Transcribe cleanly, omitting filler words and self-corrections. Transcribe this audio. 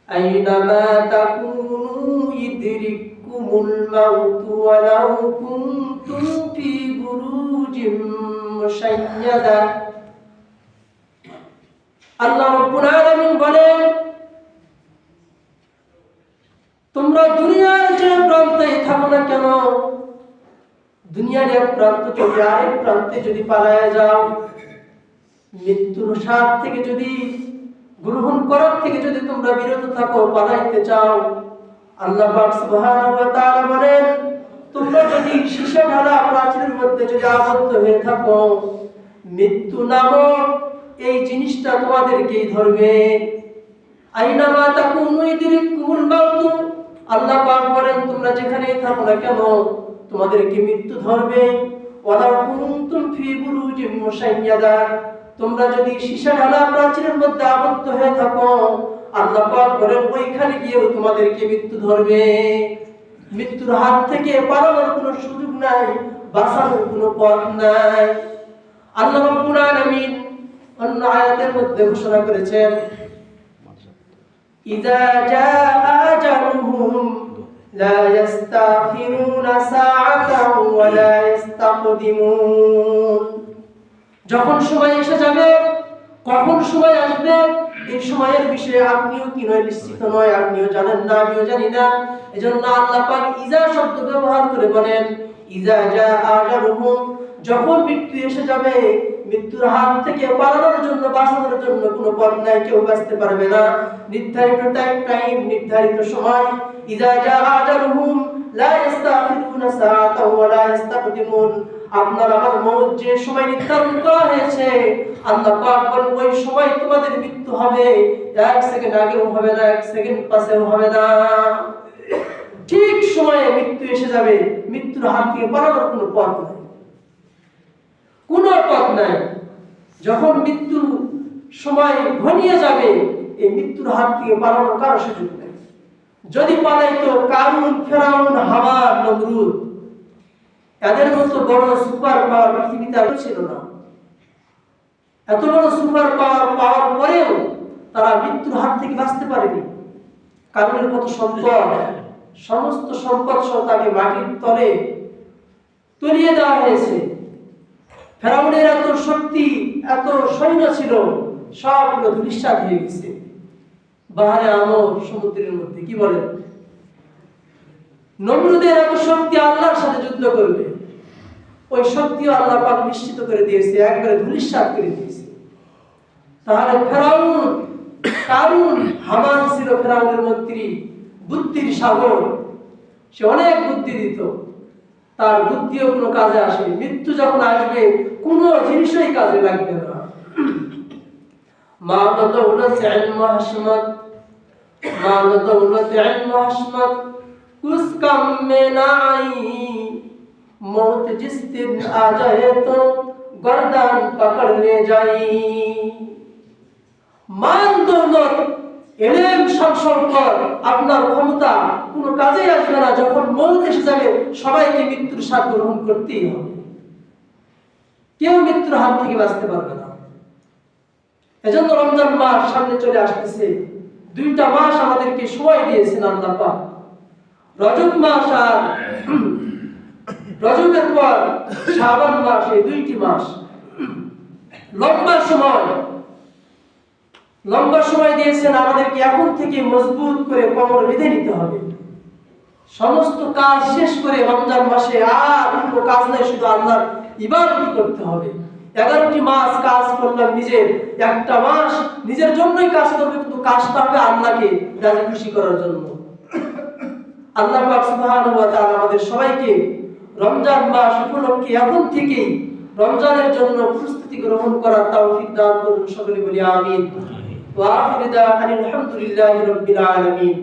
আইনামা তাকুনু ইদরিকুমুল মাউত ওয়ালাউ কুনতুম ফি বুরুজিম মুশাইয়াদা। আল্লাহ রাব্বুল আলামিন বলেন, তোমরা দুনিয়ার যে প্রান্তে থাকো না কেন, দুনিয়ার এক প্রান্ত থেকে আরেক প্রান্তে যদি পালায়া যাও, মৃত্যুর স্বাদ থেকে যদি গ্রহণ করার থেকে যদি তোমরা বিরত থাকো, পালাইতে চাও, আল্লাহ পাক সুবহানাহু ওয়া তাআলা বলেন, তোমরা যদি সীসা ঢালা প্রাচীরের মধ্যে যদি আবদ্ধ হয়ে থাকো, মৃত্যু নামক এই জিনিসটা তোমাদেরকেই ধরবে। আইনামা তাকুনু ইদরিকুমুল মাউত, আল্লাহ পাক বলেন, তোমরা যেখানেই থাকো না কেন তোমাদেরকে মৃত্যু ধরবে। ওয়ালাউ কুনতুম ফি বুরুজিম মুশাইয়াদা, তোমরা যদি সীসা ঢালা প্রাচীরের মধ্যে আবদ্ধ হয়ে থাকো, আল্লাহ পাক বলেন ওইখানে গিয়েও তোমাদেরকে মৃত্যু ধরবে। মৃত্যুর হাত থেকে পালানোর কোনো সুযোগ নাই, বাঁচানোর কোনো পথ নাই। আল্লাহ রাব্বুল আলামিন অন্য আয়াতের মধ্যে ঘোষণা করেছেন, ইযা জাআ আজালুহুম লা ইস্তাখিরুনা সাআতাও ওয়া লা ইস্তাকদিমুন। যখন সময় এসে যাবে, কখন সময় আসবে এই সময়ের বিষয়ে আপনিও কি নয় নিশ্চিত নয়, আপনিও জানেন না, আমিও জানি না। এজন্য আল্লাহ পাক ইজা শব্দ ব্যবহার করে বলেন, ইজা জাআ আজালুহুম, যখন মৃত্যু এসে যাবে, মৃত্যুর হাত থেকে পালানোর জন্য, বাঁচানোর জন্য কোনো পথ নাই, কেউ বাঁচতে পারবে না। নির্ধারিত টাইম, নির্ধারিত সময়, ইজা জাআ আজালুহুম লা ইস্তাখিরুনা সাআতাও ওয়া লা ইস্তাকদিমুন। আপনার আমার মওত যে সময় নির্ধারণ করা হয়েছে, আল্লাহ পাক বলেন ওই সময় তোমাদের মৃত্যু হবে, এক সেকেন্ড আগেও হবে না, এক সেকেন্ড পাশেও হবে না। ঠিক সময়ে মৃত্যু এসে যাবে, মৃত্যুর হাত থেকে পালানোর কোনো পথ নাই, কোনো পথ নাই। যখন মৃত্যু সময় ঘনিয়ে যাবে, এই মৃত্যুর হাত থেকে পালানোর কারো সুযোগ নেই। যদি পালাইতো কারুন, ফেরাউন, হামান, নমরুদ, এদের মতো বড় সুপার পাওয়ার পৃথিবীতে আর ছিল না। এত বড় সুপার পাওয়ার পাওয়ার পরেও তারা মৃত্যুর হাত থেকে বাঁচতে পারেনি। কারণের কত সম্পদ, সমস্ত সম্পদ সহ তাকে মাটির তলে তলিয়ে দেওয়া হয়েছে। ফেরাউনের এত শক্তি, এত সৈন্য ছিল, সবগুলো ধূলিসাৎ হয়ে গেছে বাহারে আমর, সমুদ্রের মধ্যে। কি বলেন? নমরুদের এত শক্তি, আল্লাহর সাথে যুদ্ধ করবে, ওই শক্তিও আল্লাহ পাক নিশ্চিত করে দিয়েছে, একবারে ধূলিসাৎ করে দিয়েছে। তাহলে ফেরাউন, কারুন, হামান ছিল ফেরাউনের মন্ত্রী, বুদ্ধির সাগর, সে অনেক বুদ্ধি দিত, তার বুদ্ধিও কোনো কাজে আসেনি। মৃত্যু যখন আসবে, কোনো জিনিসই কাজে লাগবে না। মা দৌলত ইলম হাসমত, মা দৌলত ইলম হাসমত कुछ कम में नाई, मौत जिस दिन आ जाए तो गर्दन पकड़ ले जाई। মান দৌলত, ইলম, সম্পদ, আপনার ক্ষমতা কোনো কাজে আসবে না। যখন মৌত এসে যাবে, সবাইকে মৃত্যুর স্বাদ গ্রহণ করতেই হবে, কেউ মৃত্যুর হাত থেকে বাঁচতে পারবে না। এজন্য রমজান মাস সামনে চলে আসতেছে, 2টা মাস আমাদেরকে সময় দিয়েছেন আল্লাহ পাক। রজব মাস আর রজবের পর শাবান মাস, এই 2টি মাস লম্বা সময় দিয়েছেন আমাদেরকে। এখন থেকে মজবুত করে কোমর বেঁধে নিতে হবে। সমস্ত কাজ শেষ করে রমজান মাসে আর কোনো কাজ নাই, শুধু আল্লাহর ইবাদত করতে হবে। 11টি মাস কাজ করলাম নিজের, একটা মাস নিজের জন্যই কাজ করবে, কিন্তু কাজটা হবে আল্লাহকে রাজি খুশি করার জন্য। আল্লাহ পাক সুবহানাহু ওয়া তাআলা আমাদের সবাইকে রমজান মাস উপলক্ষে এখন থেকেই রমজানের জন্য প্রস্তুতি গ্রহণ করার তৌফিক দান করুন। সকলে বলি আমিন। ওয়া আখিরু দাওয়ানা আলহামদুলিল্লাহি রাব্বিল আলামিন।